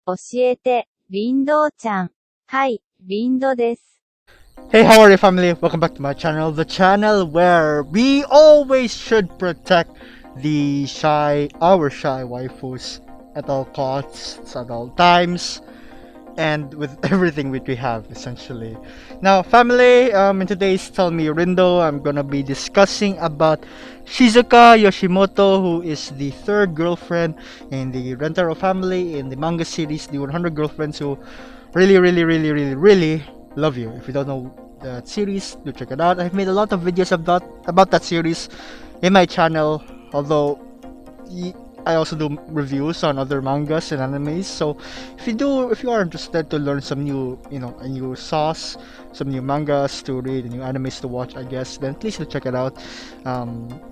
教えて、リンドーちゃん。はい、リンドです。Hey, how are you, family? Welcome back to my channel, the channel where we always should protect our shy waifus at all costs, at all times, and with everything which we have, essentially. Now, family, in today's Tell Me Rindo, I'm gonna be discussing about Shizuka Yoshimoto, who is the third girlfriend in the Rentaro family in the manga series, the 100 Girlfriends Who really love you. If you don't know that series, do check it out. I've made a lot of videos about that series in my channel, although I also do reviews on other mangas and animes. So if you are interested to learn some new, a new sauce, some new mangas to read, new animes to watch, I guess, then please do check it out.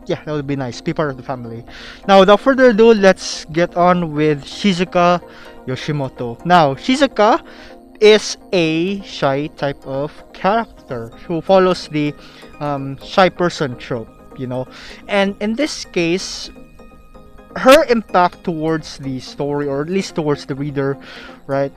Yeah, that would be nice. Be part of the family. Now, without further ado, let's get on with Shizuka Yoshimoto. Now, Shizuka is a shy type of character who follows the shy person trope, and in this case, her impact towards the story, or at least towards the reader, right?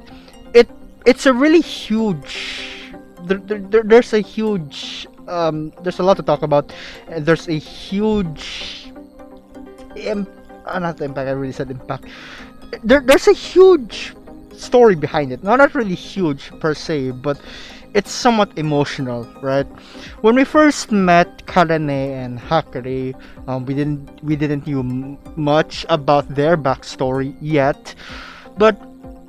It's a really huge. There's a huge. There's a lot to talk about. There's a huge. Not impact. I really said impact. There's a huge story behind it. Not really huge per se, but it's somewhat emotional, right? When we first met Karane and Hakari, we didn't knew much about their backstory yet, but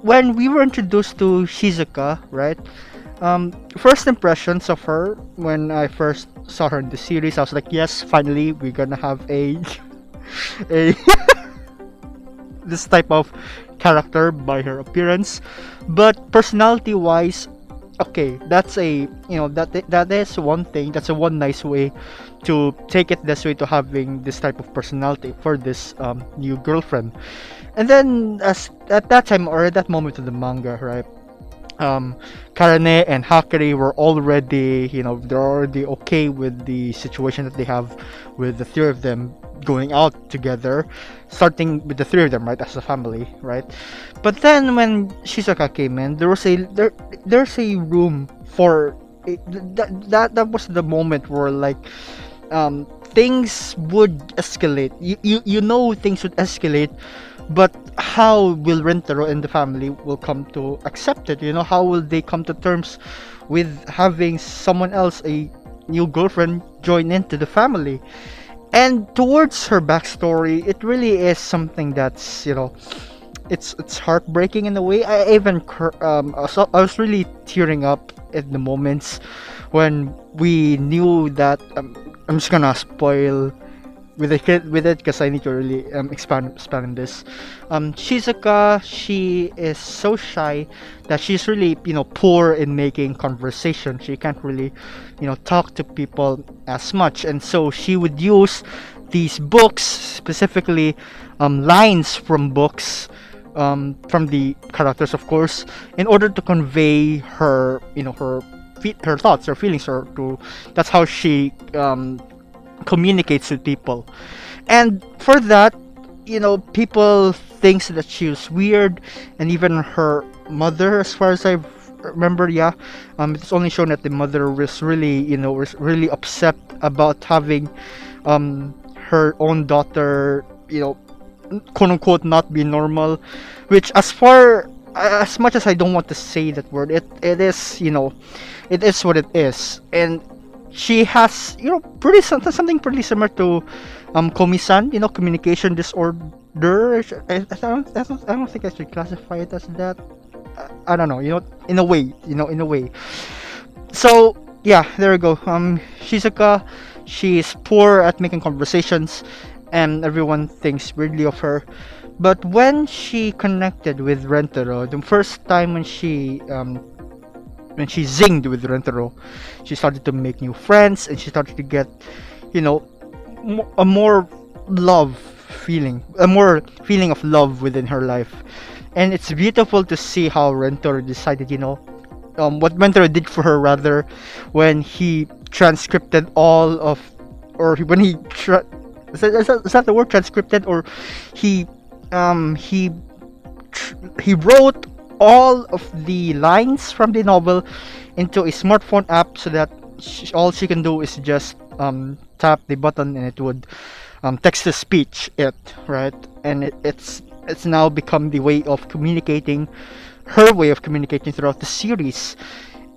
when we were introduced to Shizuka, right? First impressions of her when I first saw her in the series, I was like, yes, finally we're gonna have a a this type of character by her appearance, but personality wise, okay, that's a that is one thing. That's a one nice way to take it this way, to having this type of personality for this new girlfriend. And then, as at that time or at that moment of the manga, right? Karane and Hakari were already, they're already okay with the situation that they have with the three of them going out together, starting with the three of them, right, as a family, right? But then when Shizuka came in, there's a room for that was the moment where, like, things would escalate. You know things would escalate, but how will Rentaro and the family will come to accept it? How will they come to terms with having someone else, a new girlfriend, join into the family? And towards her backstory, it really is something that's, it's heartbreaking in a way. I was really tearing up at the moments when we knew that. I'm just gonna spoil with it because I need to really expand on this. Shizuka, she is so shy that she's really poor in making conversation. She can't really talk to people as much, and so she would use these books, specifically lines from books, from the characters, of course, in order to convey her her thoughts, her feelings, or to that's how she communicates with people. And for that, people thinks that she was weird, and even her mother, as far as I remember, yeah, it's only shown that the mother was really upset about having her own daughter, quote unquote, not be normal, which, as much as I don't want to say that word, it is, it is what it is. And she has, something pretty similar to Komi-san, communication disorder. I don't think I should classify it as that. I don't know, in a way. So yeah, there we go. Shizuka, she is poor at making conversations, and everyone thinks weirdly of her. But when she connected with Rentaro, the first time when she zinged with Rentaro, she started to make new friends, and she started to get, a more feeling of love within her life. And it's beautiful to see how Rentaro decided, what Rentaro did for her, rather, when he transcripted all of, or when he is that the word, transcripted, or he he wrote all of the lines from the novel into a smartphone app so that all she can do is just tap the button and it would text to speech it, right? And it's now become the way of communicating, her way of communicating throughout the series.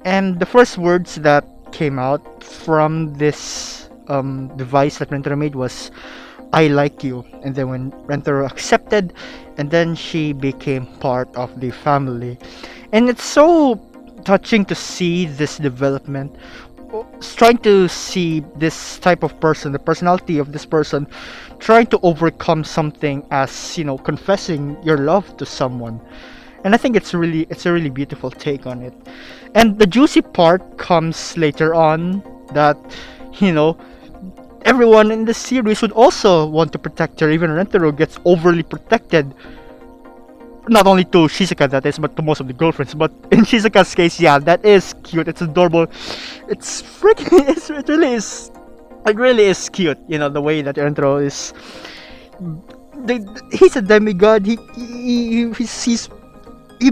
And the first words that came out from this device that Rentaro made was "I like you," and then when Rentaro accepted, and then she became part of the family. And it's so touching to see this development, trying to see this type of person, the personality of this person, trying to overcome something as, you know, confessing your love to someone. And I think it's a really beautiful take on it. And the juicy part comes later on, that, you know, everyone in the series would also want to protect her. Even Rentaro gets overly protected, not only to Shizuka, that is, but to most of the girlfriends. But in Shizuka's case, yeah, that is cute. It's adorable. It's freaking. It really is cute. You know, the way that Rentaro is. He's a demigod. He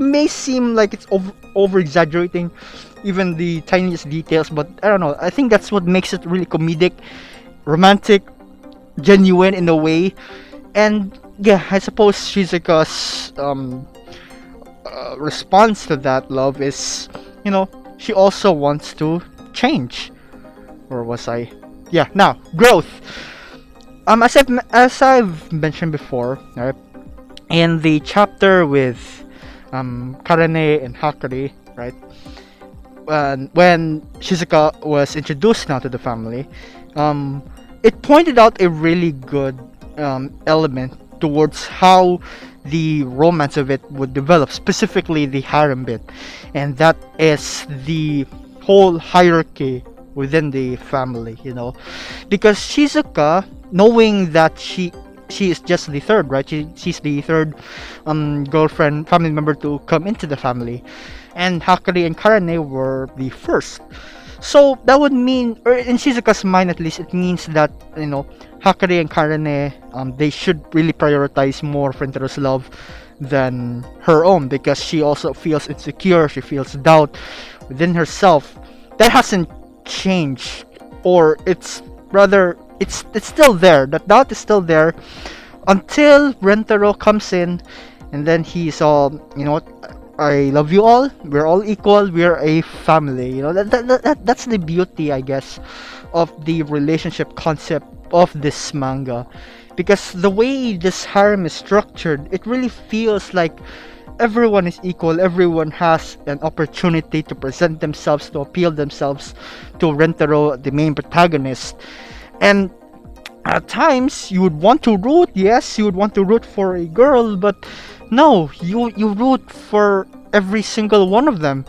may seem like it's over exaggerating, even the tiniest details. But I don't know. I think that's what makes it really comedic, romantic, genuine in a way. And yeah, I suppose Shizuka's response to that love is, you know, she also wants to change. Or was I? Yeah, now growth. As I've mentioned before, right, in the chapter with Karane and Hakari, right, when Shizuka was introduced now to the family, it pointed out a really good element towards how the romance of it would develop, specifically the harem bit, and that is the whole hierarchy within the family, you know, because Shizuka, knowing that she is just the third, right? She's the third girlfriend, family member to come into the family, and Hakari and Karane were the first. So that would mean, or in Shizuka's mind at least, it means that, you know, Hakari and Karane, they should really prioritize more Rentero's love than her own, because she also feels insecure, she feels doubt within herself. That hasn't changed, or it's rather, it's still there. That doubt is still there until Rentaro comes in, and then he's all, you know what, I love you all. We're all equal. We're a family. You know, that's the beauty, I guess, of the relationship concept of this manga, because the way this harem is structured, it really feels like everyone is equal. Everyone has an opportunity to present themselves, to appeal themselves to Rentaro, the main protagonist. And at times you would want to root, yes, you would want to root for a girl, but no, you root for every single one of them.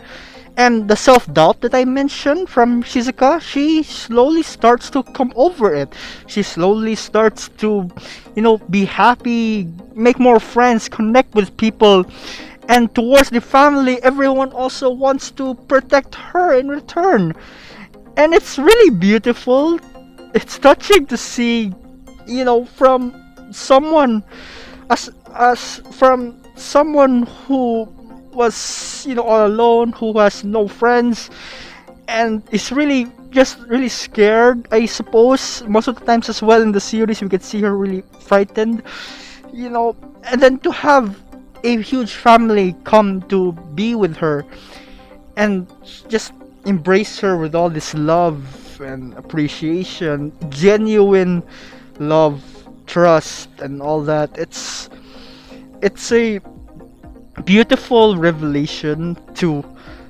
And the self-doubt that I mentioned from Shizuka, she slowly starts to come over it. She slowly starts to, you know, be happy, make more friends, connect with people. And towards the family, everyone also wants to protect her in return. And it's really beautiful. It's touching to see, you know, from someone as from someone who was, you know, all alone, who has no friends, and is really just really scared, I suppose. Most of the times as well in the series we could see her really frightened, you know, and then to have a huge family come to be with her and just embrace her with all this love and appreciation, genuine love, trust, and all that. It's a beautiful revelation to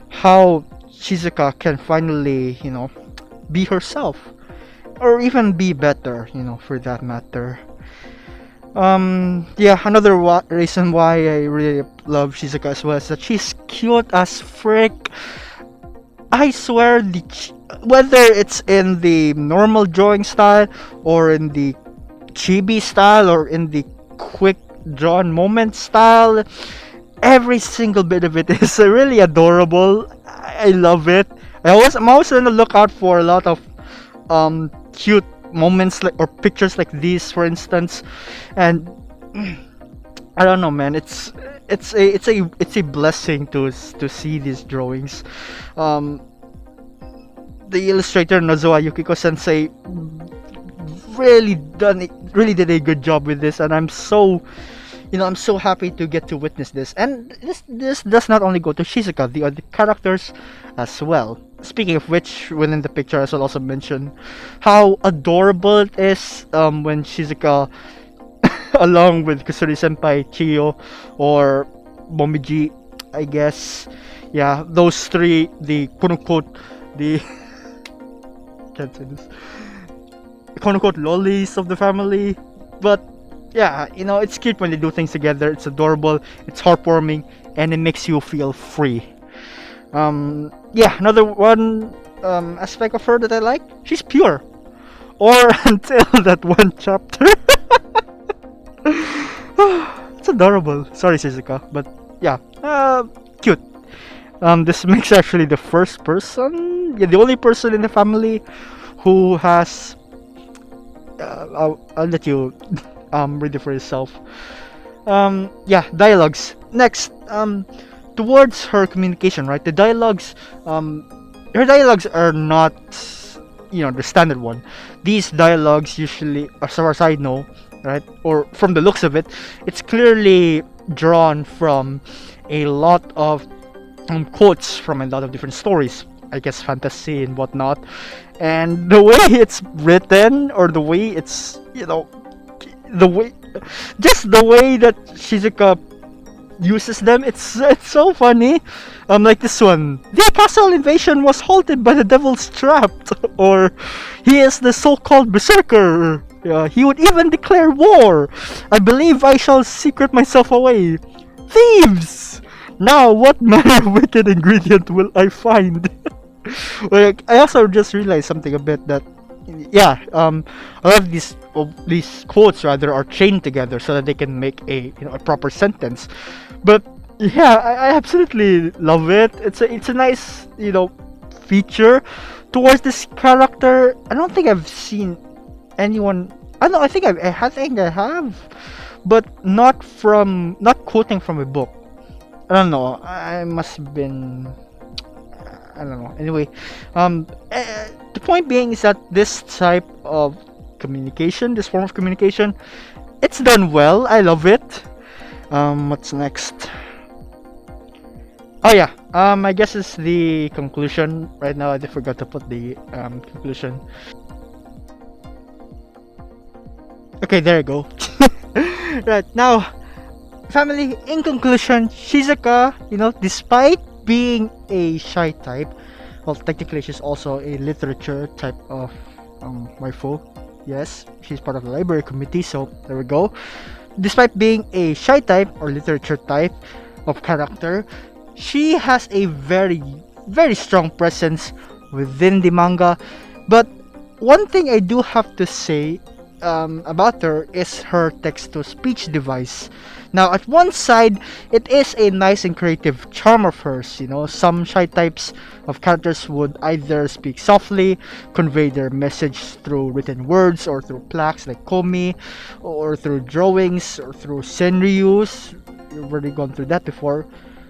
how Shizuka can finally, you know, be herself, or even be better, you know, for that matter. Yeah, another reason why I really love Shizuka as well is that she's cute as frick. I swear, whether it's in the normal drawing style, or in the chibi style, or in the quick drawn moment style, every single bit of it is really adorable. I love it. I'm always on the lookout for a lot of cute moments, like, or pictures like these, for instance. And I don't know, man, it's a blessing to see these drawings. Um, the illustrator Nozoa Yukiko Sensei really did a good job with this, and I'm so happy to get to witness this. And this does not only go to Shizuka, the other characters as well. Speaking of which, within the picture, I shall also mention how adorable it is when Shizuka, along with Kusuri Senpai, Chiyo, or Momiji, I guess, yeah, those three, the quote unquote, the can't say this, quote unquote lollies of the family, but yeah, it's cute when they do things together. It's adorable, it's heartwarming, and it makes you feel free. Yeah, another one aspect of her that I like, she's pure. Or until that one chapter. It's adorable. Sorry, Shizuka, but yeah, cute. This makes actually the first person, yeah, the only person in the family who has. I'll let you read it for yourself. Yeah, dialogues. Next, towards her communication, right? The dialogues, her dialogues are not, the standard one. These dialogues usually, as far as I know, right, or from the looks of it, it's clearly drawn from a lot of quotes from a lot of different stories. I guess fantasy and whatnot, and the way it's written, or the way it's, the way, just the way that Shizuka uses them, it's so funny. Like this one, the castle invasion was halted by the devil's trap, or he is the so-called berserker. He would even declare war. I believe I shall secret myself away. Thieves! Now, what manner of wicked ingredient will I find? Like, I also just realized something a bit that, yeah, a lot of these quotes rather are chained together so that they can make a proper sentence. But yeah, I absolutely love it. It's a nice feature towards this character. I don't think I've seen anyone. I think I have, but not quoting from a book. I don't know. I must have been. I don't know. Anyway, the point being is that this type of communication, this form of communication, it's done well. I love it. What's next? Oh yeah. I guess it's the conclusion. Right now, I forgot to put the conclusion. Okay, there you go. Right now, family. In conclusion, Shizuka, despite being a shy type, well, technically she's also a literature type of waifu. Yes, she's part of the library committee, so there we go. Despite being a shy type or literature type of character, she has a very, very strong presence within the manga. But one thing I do have to say about her is her text-to-speech device. Now, at one side, it is a nice and creative charm of hers. Some shy types of characters would either speak softly, convey their message through written words, or through plaques like komi, or through drawings, or through senryus. We've already gone through that before.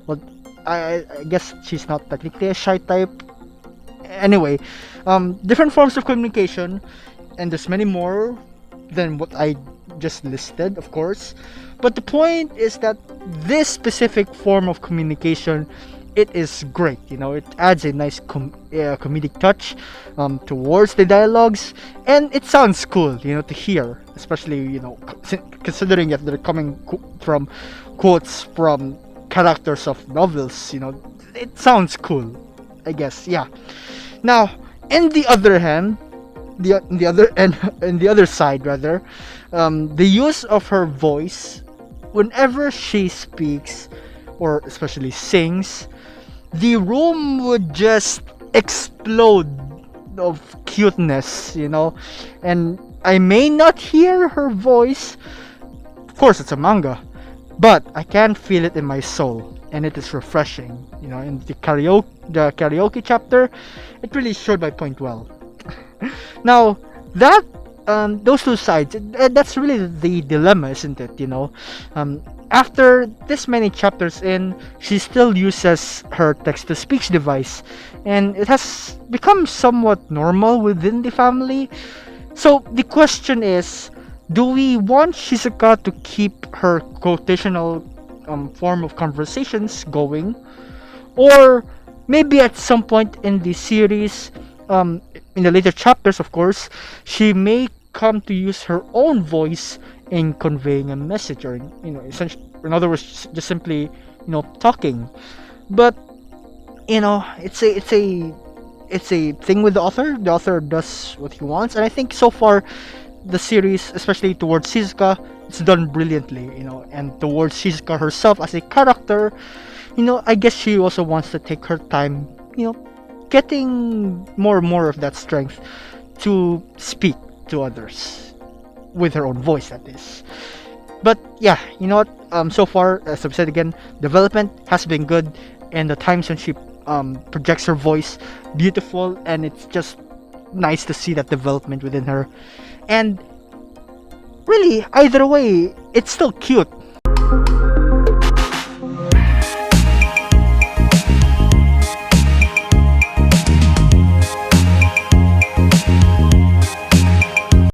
But I guess she's not technically a shy type. Anyway, different forms of communication, and there's many more than what I just listed, of course. But the point is that this specific form of communication, it is great. It adds a nice comedic touch towards the dialogues, and it sounds cool, to hear, especially considering that they're coming from quotes from characters of novels. It sounds cool, I guess. Yeah. Now, in the other hand, the other side rather, the use of her voice whenever she speaks, or especially sings, the room would just explode of cuteness, and I may not hear her voice. Of course, it's a manga, but I can feel it in my soul, and it is refreshing. In the karaoke chapter, it really showed my point well. Now, that those two sides. That's really the dilemma, isn't it? After this many chapters in, she still uses her text-to-speech device, and it has become somewhat normal within the family. So the question is, do we want Shizuka to keep her quotational form of conversations going, or maybe at some point in the series, in the later chapters, of course, she may come to use her own voice in conveying a message, or essentially, in other words, just simply talking. But it's a thing with the author. The author does what he wants, and I think so far the series, especially towards Shizuka, it's done brilliantly. And towards Shizuka herself as a character, I guess she also wants to take her time, getting more and more of that strength to speak to others with her own voice, that is. But yeah, you know what? So far, as I've said again, development has been good, and the times when she projects her voice, beautiful, and it's just nice to see that development within her. And really, either way, it's still cute